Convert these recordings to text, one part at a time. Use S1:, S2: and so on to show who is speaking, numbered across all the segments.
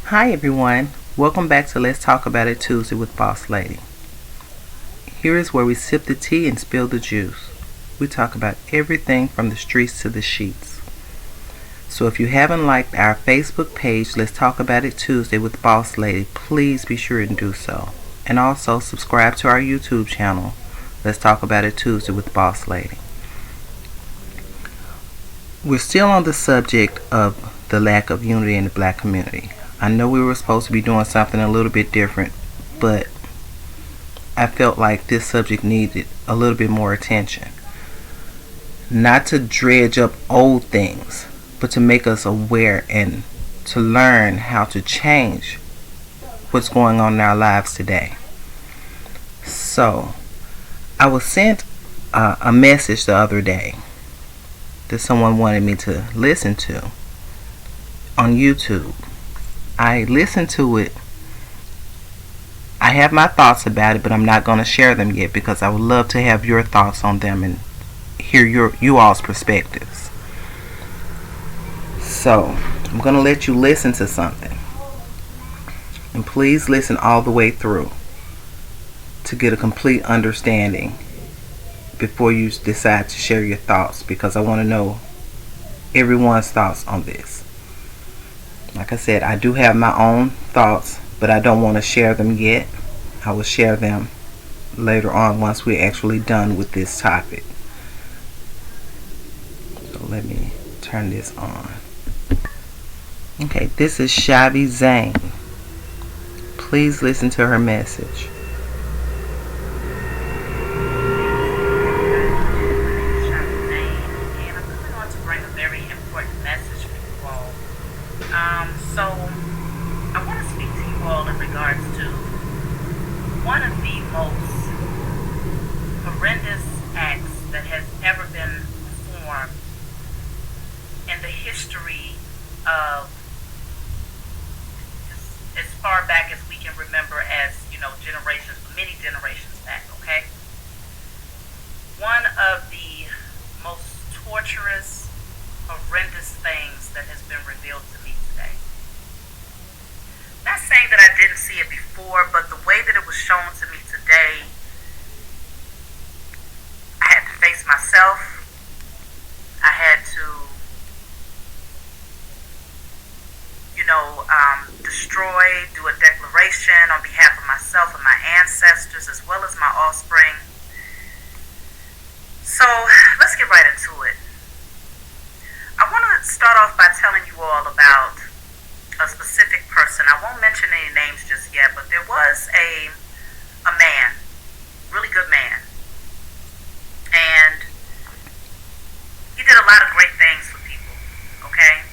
S1: Hi everyone, welcome back to Let's Talk About It Tuesday with Boss Lady. Here is where we sip the tea and spill the juice. We talk about everything from the streets to the sheets. So if you haven't liked our Facebook page, Let's Talk About It Tuesday with Boss Lady, please be sure and do so. And also subscribe to our YouTube channel, Let's Talk About It Tuesday with Boss Lady. We're still on the subject of the lack of unity in the black community. I know we were supposed to be doing something a little bit different, but I felt like this subject needed a little bit more attention. Not to dredge up old things, but to make us aware and to learn how to change what's going on in our lives today. So, I was sent a message the other day that someone wanted me to listen to on YouTube. I listened to it. I have my thoughts about it, but I'm not going to share them yet because I would love to have your thoughts on them and hear you all's perspectives. So, I'm going to let you listen to something. And please listen all the way through to get a complete understanding before you decide to share your thoughts, because I want to know everyone's thoughts on this. Like I said, I do have my own thoughts, but I don't want to share them yet. I will share them later on once we're actually done with this topic. So let me turn this on. Okay, this is Shavi Zane. Please listen to her message.
S2: So, I want to speak to you all in regards to one of the most horrendous acts that has ever been performed in the history of, as far back as we can remember, as, generations, many generations back, okay? One of the most torturous, horrendous things that has been revealed to me today. Not saying that I didn't see it before, but the way that it was shown to me today, I had to face myself. I had to, destroy, do a declaration on behalf of myself and my ancestors, as well as my offspring. So, let's get right into it. I want to start off by telling you all about a specific person. I won't mention any names just yet, but there was a man, really good man, and he did a lot of great things for people, okay?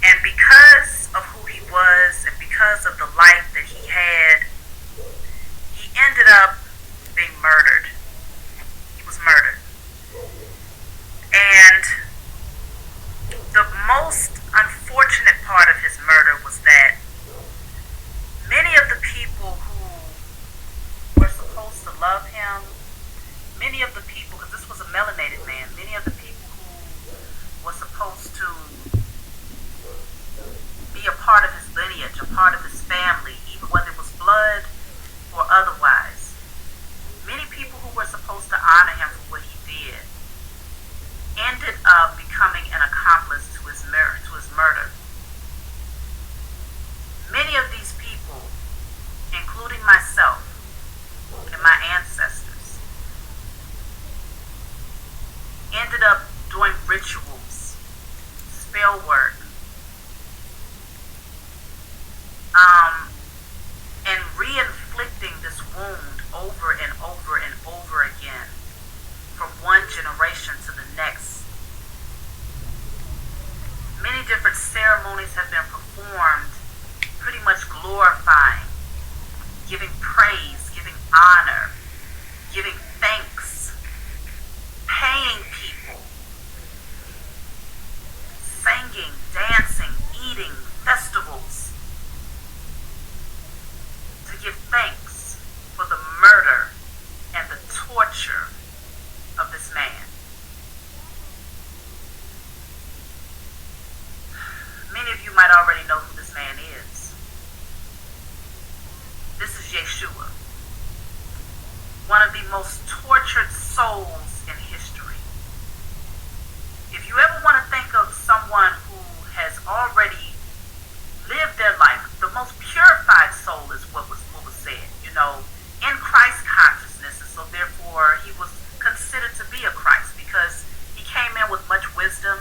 S2: And because of who he was and because of the life that he had, he ended up being murdered. He was murdered. And the most unfortunate part of his murder was that many of the people who were supposed to love him, many of the people, because this was a melanated man, many of the people who were supposed to be a part of his lineage, a part of his family, even whether it was blood or otherwise, many people who were supposed to honor him for what he did ended up becoming an accomplice to his murder. Many of these people, including myself and my ancestors, ended up doing rituals, spell work, and re-inflicting this wound over and over and over again from one generation to the next. Many different ceremonies have been performed, pretty much glorifying, giving praise, giving honor, giving thanks, paying people, singing, dancing, eating, festivals, to give thanks for the murder and the torture of this man. Many of you might might already know who this man is. This is YESHUA, one of the most tortured souls in history. If you ever want to think of someone who has already lived their life, the most purified soul is what was said, in Christ consciousness, and so therefore he was considered to be a Christ because he came in with much wisdom.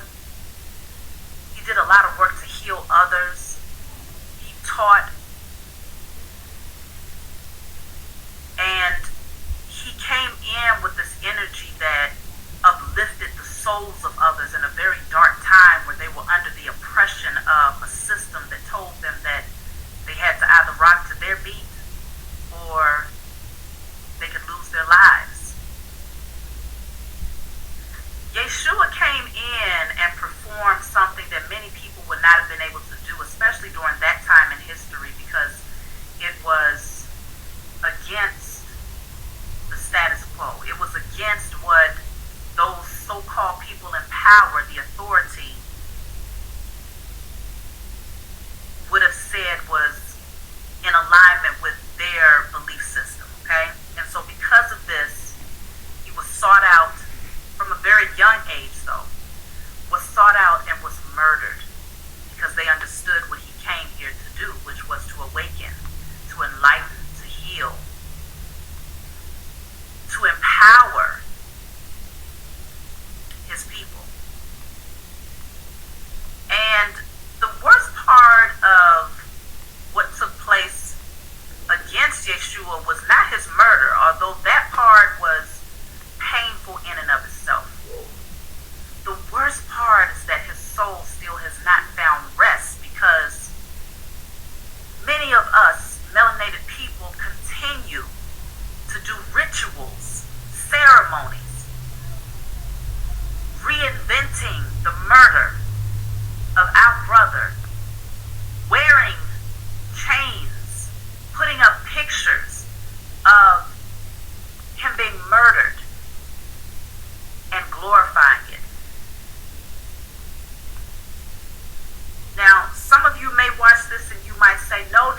S2: He did a lot of work to heal others. He taught, and he came in with this energy that uplifted the souls of others in a very dark time where they were under the oppression of a system that told them that they had to either rock to their beat or they could lose their lives. YESHUA came in and performed something that many people would not have been able to do, especially during that time in history, because it was against the status quo. It was against what those so-called people in power, the authority, would have said was in alignment with their belief system, okay? And so because of this, he was sought out from a very young age, though, was sought out and was murdered because they understood what he came here to do, which was to awaken, to enlighten, to heal, to empower his people. And the worst part of what took place against YESHUA was not his murder, although that part was painful in and of itself. The worst part is that his soul still has not found rest because many of us melanated people continue to do rituals, ceremonies, reinventing the murder of our brother, wearing chains, putting up pictures of him being murdered and glorifying it. Now, some of you may watch this and you might say, no,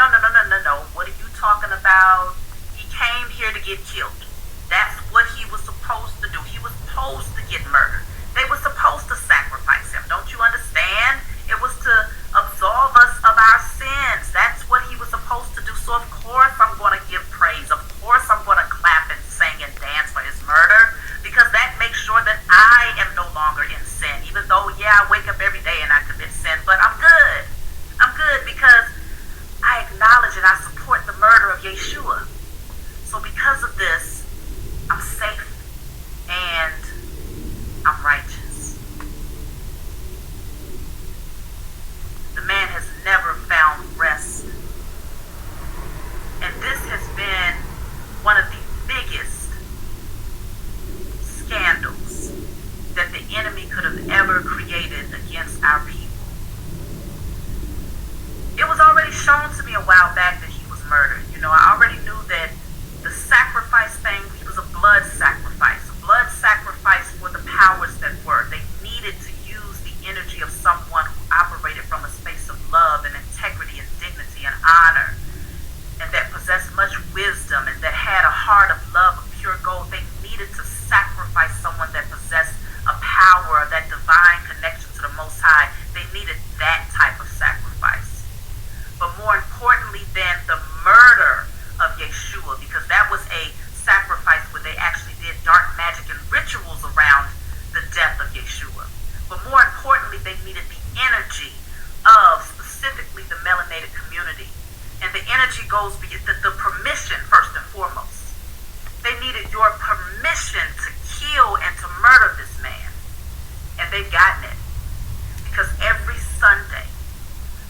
S2: what are you talking about? He came here to get killed. That's what he was supposed to do. He was supposed to get murdered. They were supposed to sacrifice him. Don't you understand? It was to absolve us of our sins. That's what he was supposed to do. So of course I'm going to give praise. Of course I'm going to clap and sing and dance for his murder, because that makes sure that I am no longer in sin. Even though, I wake up every day and I commit sin, but I'm good. I'm good because I acknowledge and I support the murder of YESHUA. So because of this, I'm safe and I'm righteous. The man has never found rest. And this has been one of the biggest scandals that the enemy could have ever created against our people. It was already shown to me a while back that he was murdered. I already knew that the sacrifice thing, he was a blood sacrifice for the powers that were. They needed to use the energy of someone who operated from a space of love and integrity and dignity and honor, and that possessed much wisdom and that had a heart of love, of pure gold. They needed to sacrifice someone that possessed a power, that divine connection to the Most High. They needed that type of sacrifice. But more importantly than the murder of YESHUA, because that was a sacrifice where they actually did dark magic and rituals around the death of YESHUA. But more importantly, they needed the energy of specifically the melanated community. And the energy goes beyond the permission, first and foremost. They needed your permission to kill and to murder this man. And they've gotten it. Because every Sunday,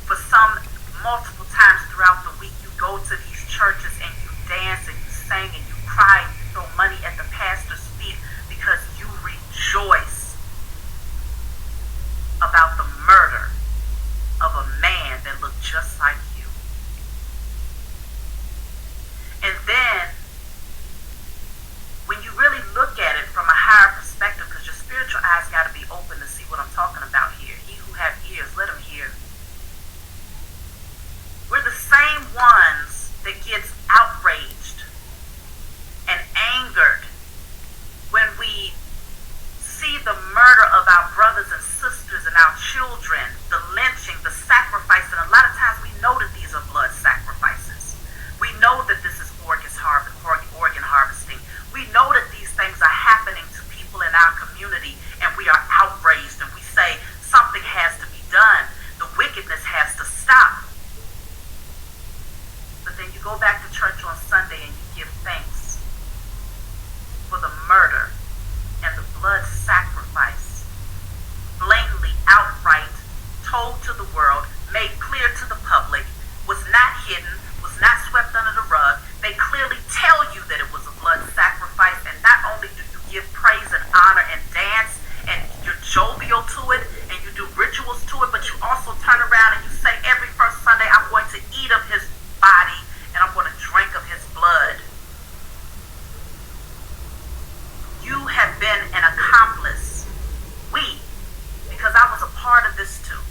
S2: for some multiple times throughout the week, you go to these churches and you dance and you sing and you cry and you throw money at the pastor's feet because you rejoice about the murder of a man that looked just like you. And then, when you really look at children, the lynching, the sacrifice, and a lot of times we know that these are blood sacrifices. We know that this is organ harvesting. We know that these things are happening to people in our community, and we are outraged, and we say something has to be done. The wickedness has to stop. But then you go back to church on Sunday and you give thanks for the murder and the blood sacrifice, blatantly, outright, told to the world, made clear to the public, was not hidden, was not swept under the rug. They clearly tell you that it was a blood sacrifice, and not only do you give praise and honor and dance, and you're jovial to it, and you do rituals to it, but you also turn around and you say every first Sunday, I'm going to eat of his body, and I'm going to drink of his blood. You have been an accomplice. Because I was a part of this too.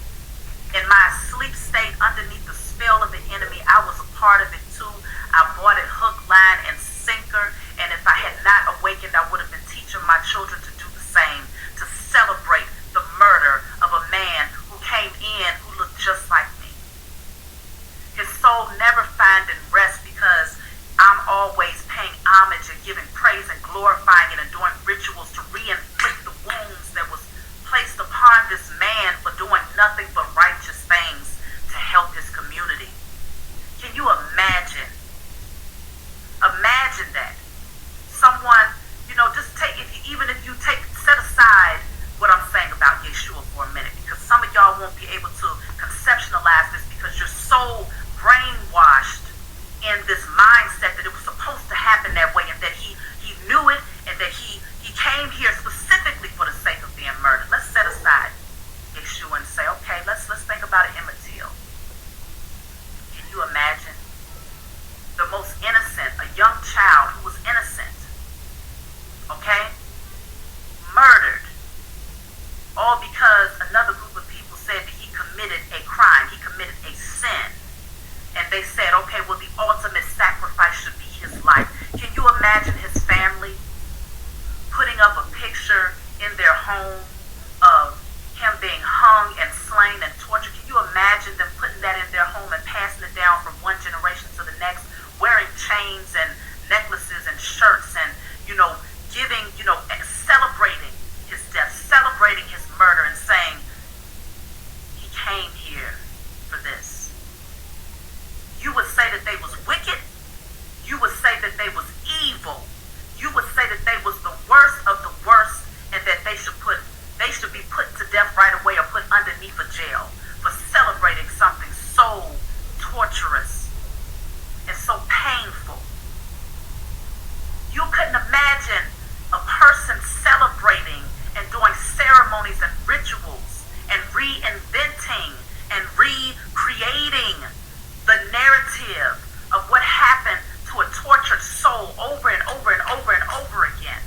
S2: In my sleep state, underneath the spell of the enemy, I was a part of it too. I bought it hook, line, and sinker. And if I had not awakened, I would have been teaching my children to do the same, to celebrate the murder of a man who came in who looked just like me. His soul never finding rest because I'm always paying homage and giving praise and glorifying it and doing rituals to re-inflict the wounds that was placed upon this man for doing nothing but righteous things to help his community. Can you imagine? Imagine that. Someone, just set aside what I'm saying about Yeshua for a minute, because some of y'all won't be able to conceptualize this because you're so brainwashed in this mindset that it was supposed to happen that way, and that he knew it, and that he came here specifically for the sake of being murdered. Let's set aside Yeshua and say, okay, let's think about Emmett Till. Can you imagine? The most innocent, a young child who was innocent, okay, murdered, all because another group of people said that he committed a crime, he committed a sin. And they said, okay, well, the ultimate sacrifice should be his life. Can you imagine his family putting up a picture in their home of him being hung and slain and tortured? Can you imagine them putting that in their home and passing it down from one generation to the next, wearing chains and necklaces and shirts and, giving, celebrating his death, celebrating his murder, and saying, he came here for this? You would say that they was wicked. You would say that they was evil. You would say that they was the worst of the worst, and that they should be put to death right away or put underneath a jail for celebrating something so torturous and so painful. You couldn't imagine a person celebrating and doing ceremonies and rituals and reinventing and recreating the narrative of what happened to a tortured soul over and over and over and over again.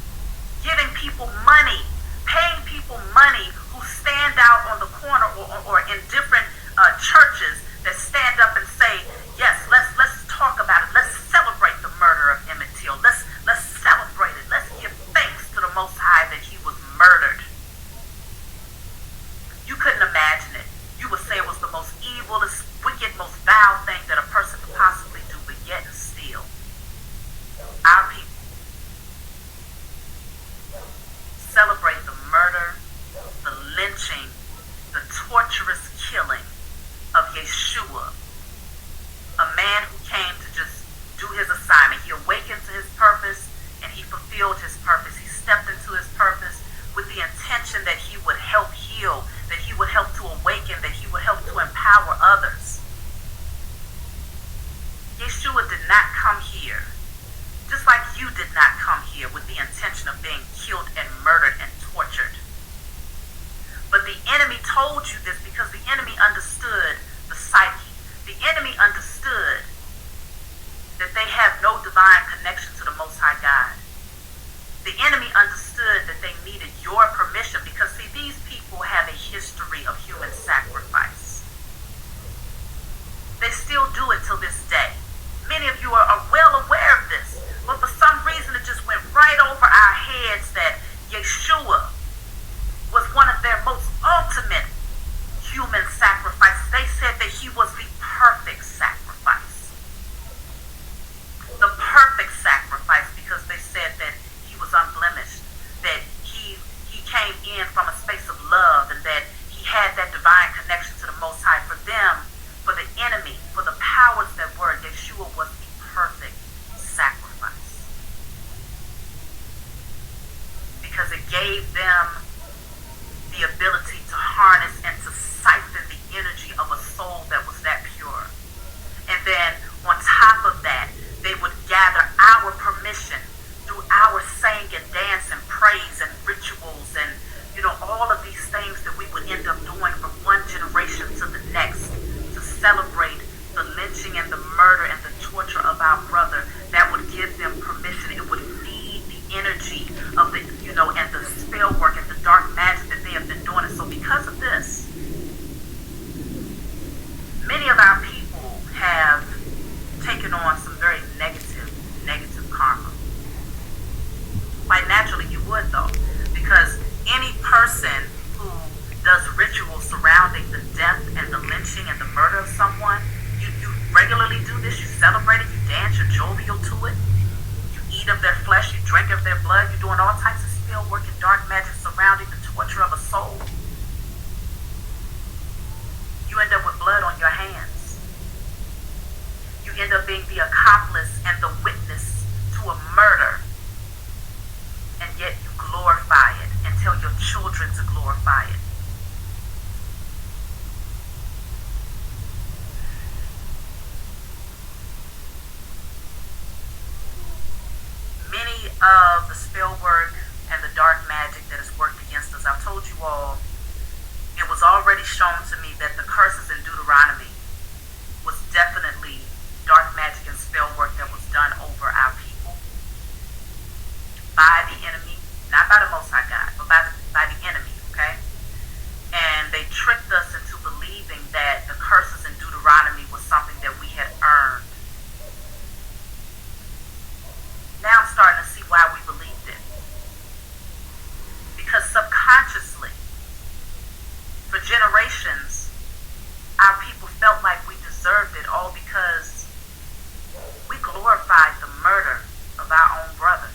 S2: Giving people money, paying people money who stand out on the corner or in different churches that stand up and say, yes, let's talk about it. Let's celebrate the murder of Emmett Till. Let's celebrate it. Let's give thanks to the Most High that he was murdered. You couldn't imagine it. You would say it was the most evil, wicked, most vile thing that a person could possibly do, but yet and still, our people celebrate the murder, the lynching, the torturous killing of Yeshua, a man who came to just do his assignment. He awakened to his purpose, and he fulfilled his purpose. He stepped into his purpose with the intention that he would help heal, that he would help to awaken, that he would help to empower others. Yeshua did not come here, just like you did not come here with the intention of being killed and murdered and tortured. But the enemy told you this because the enemy understood the psyche. The enemy understood that they have no divine connection to the Most High God. The enemy understood that they needed your permission because, see, these people have a history of human sacrifice. They still do it till this day. Many of you are well aware of this, but for some reason it just went right over our heads that Yeshua was one of their most ultimate human sacrifices. They said that he was the perfect sacrifice. The perfect sacrifice, because they said that he was unblemished, that he came in from a space of love, and that he had that divine connection to the Most High. For them, for the enemy, for the powers that were, Yeshua was the perfect sacrifice. Because it gave them the ability to harness and to siphon the energy of a soul that was that pure. And then on top of that, they would gather our permission through our sing and dance and praise and rituals and, all of these things that we would end up doing from one generation to the next to celebrate the lynching and the murder and the torture of our brother. That would give them permission. It would feed the energy of the, and the spell work and the dark magic that they have been doing. And so because of this, many of our people have taken on some very negative karma. Quite naturally you would, though, because any person who does rituals surrounding the death and the lynching and the murder of someone, you regularly do this, you celebrate it, you dance, you're jovial to it, you eat of their flesh, you drink of their blood, you're doing all types of spell work and dark magic surrounding the torture of a soul. You end up with blood on your hands. You end up being the accomplice and the witness to a murder, and yet you glorify it and tell your children to glorify it. Many of the spell work and the dark magic that has worked against us, I've told you all, it was already shown to me that the curses in Deuteronomy was definitely dark magic and spell work that was done over our people by the enemy, not by the Most High God, but by the enemy, okay? And they tricked us into believing that the curses in Deuteronomy was something that we had earned. Now I'm starting to see why we believed it. Because subconsciously, for generations, our people felt like we deserved it all because we glorified the murder of our own brother.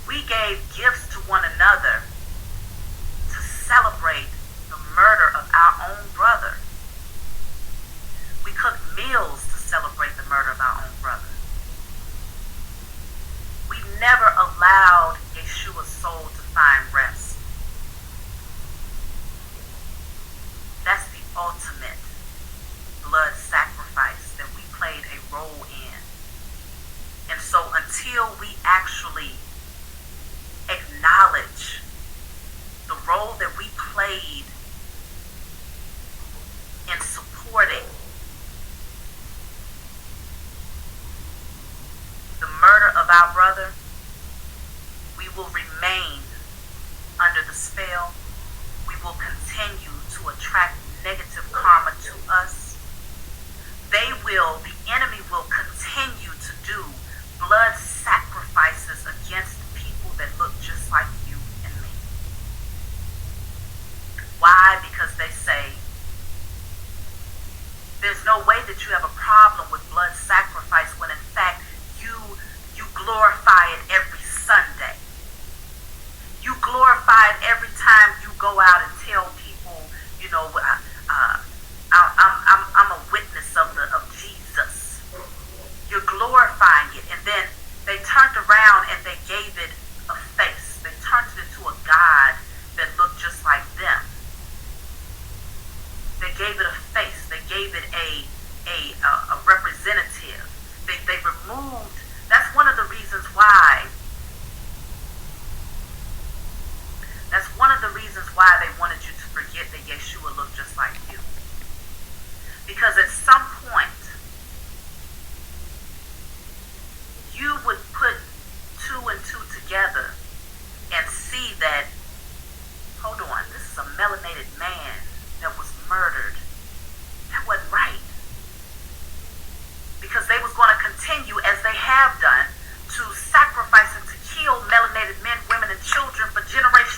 S2: We gave gifts to one another to celebrate the murder of our own brother. We cooked meals to celebrate the murder of our own brother. We never allowed Yeshua's soul to find rest. That's the ultimate blood sacrifice that we played a role in. And so until we actually acknowledge the role that we played in supporting the murder of our brother, we will remain under the spell. We will continue to attract negative karma to us. The enemy will continue to do blood sacrifices against people that look just like you and me. Why? Because they say, there's no way that you have a problem with blood sacrifice when in fact you glorify it every Sunday. You glorify it every time you go out and tell people, I'm a witness of Jesus. You're glorifying it. And then they turned around and they gave it a face. They turned it into a God that looked just like them. They gave it a face. They gave it a representative. They removed. That's one of the reasons why. That's one of the reasons why they wanted you to forget that Yeshua looked just like you. Because at some point, you would put two and two together and see that, hold on, this is a melanated man that was murdered. That wasn't right. Because they was going to continue, as they have done, to sacrifice and to kill melanated men, women, and children for generations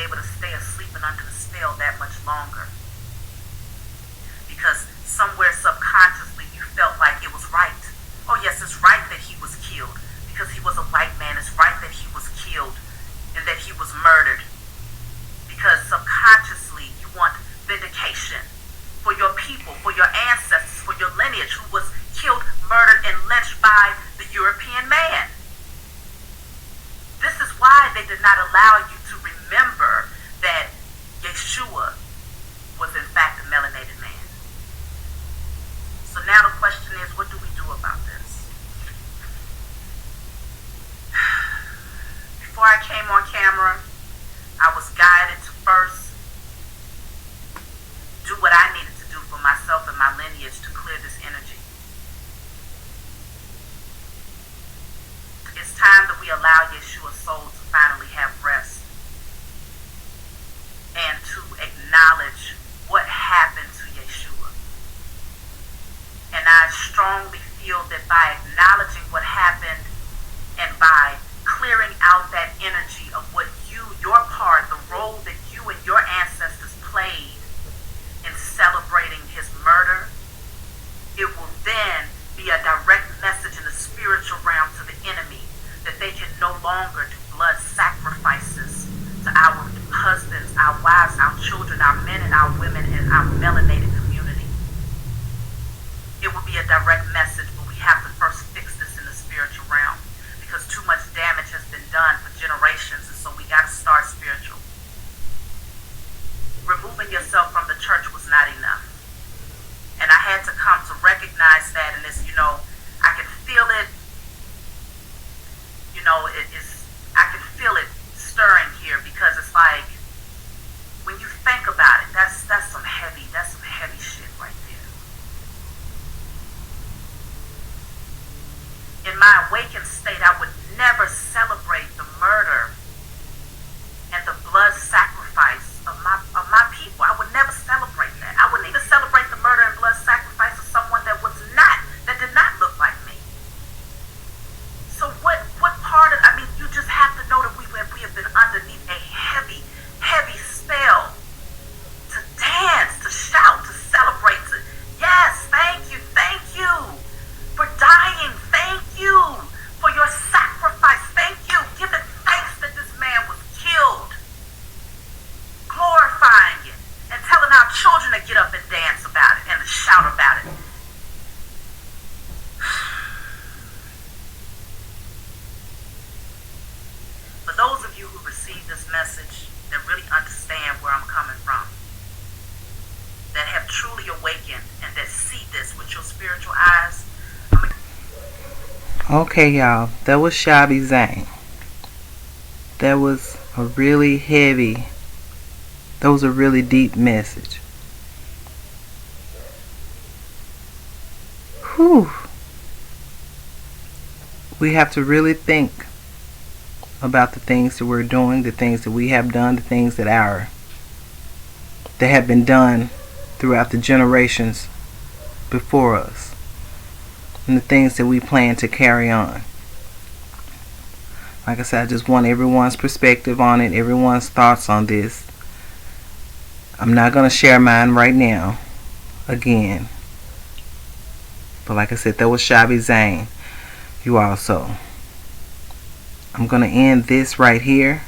S2: able to stay asleep and under the spell that much longer. Because somewhere subconsciously you felt like it was right. Oh yes, it's right that he was killed. Because he was a white man, it's right that he was killed and that he was murdered. Because subconsciously you want vindication for your people, for your ancestors, for your lineage who was killed, murdered, and lynched by the European man. This is why they did not allow you to remember that Yeshua was in fact a melanated man. So now the question is, what do we do about this? Before I came on camera, I was guided to first do what I needed to do for myself and my lineage to clear this energy. It's time that we allow Yeshua's soul to finally have rest and to acknowledge what happened to Yeshua. And I strongly feel that by acknowledging what happened and by clearing out that energy of what your part, the role that you and your ancestors played in celebrating his murder, it will then be a direct message in the spiritual realm to the enemy that they can no longer do blood sacrifices to our husbands, our wives, our children, our men and our women, and our melanated community. It will be a direct message, but we have to first fix this in the spiritual realm because too much damage has been done for generations, and so we got to start spiritual. Removing yourself from the church was not enough. And I had to come to recognize that, and it's, I can feel it, I can feel it stirring here because it's like, when you think about it, that's some heavy shit right there. In my awakened state, I would never celebrate the murder and the blood sacrifice of my people. I would never celebrate that. I wouldn't even celebrate the murder and blood sacrifice of someone that did not look like me. So what part of, you just have to know that we have been underneath a heavy, heavy spell to dance, to shout, to celebrate, yes, thank you for dying, thank you for your sacrifice, thank you, giving thanks that this man was killed, glorifying it, and telling our children to get up and dance about it and to shout about it. For those of you who receive this message, that really understand where I'm coming from, that have truly awakened and that see this with your spiritual eyes.
S1: Okay, y'all, that was Shabby Zane. That was a really deep message. Whew. We have to really think about the things that we're doing, the things that we have done, the things that have been done throughout the generations before us, and the things that we plan to carry on. Like I said, I just want everyone's perspective on it, everyone's thoughts on this. I'm not going to share mine right now again. But like I said, that was Shabby Zane. You also. I'm going to end this right here.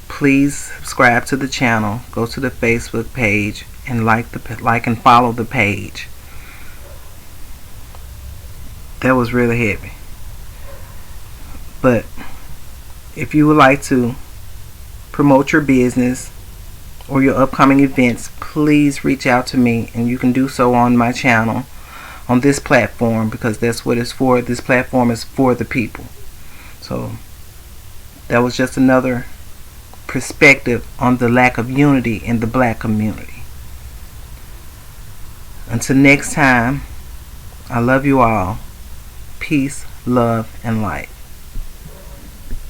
S1: Please subscribe to the channel. Go to the Facebook page and like and follow the page. That was really heavy. But if you would like to promote your business or your upcoming events, please reach out to me, and you can do so on my channel, on this platform, because that's what it's for. This platform is for the people. So that was just another perspective on the lack of unity in the black community. Until next time, I love you all. Peace, love, and light.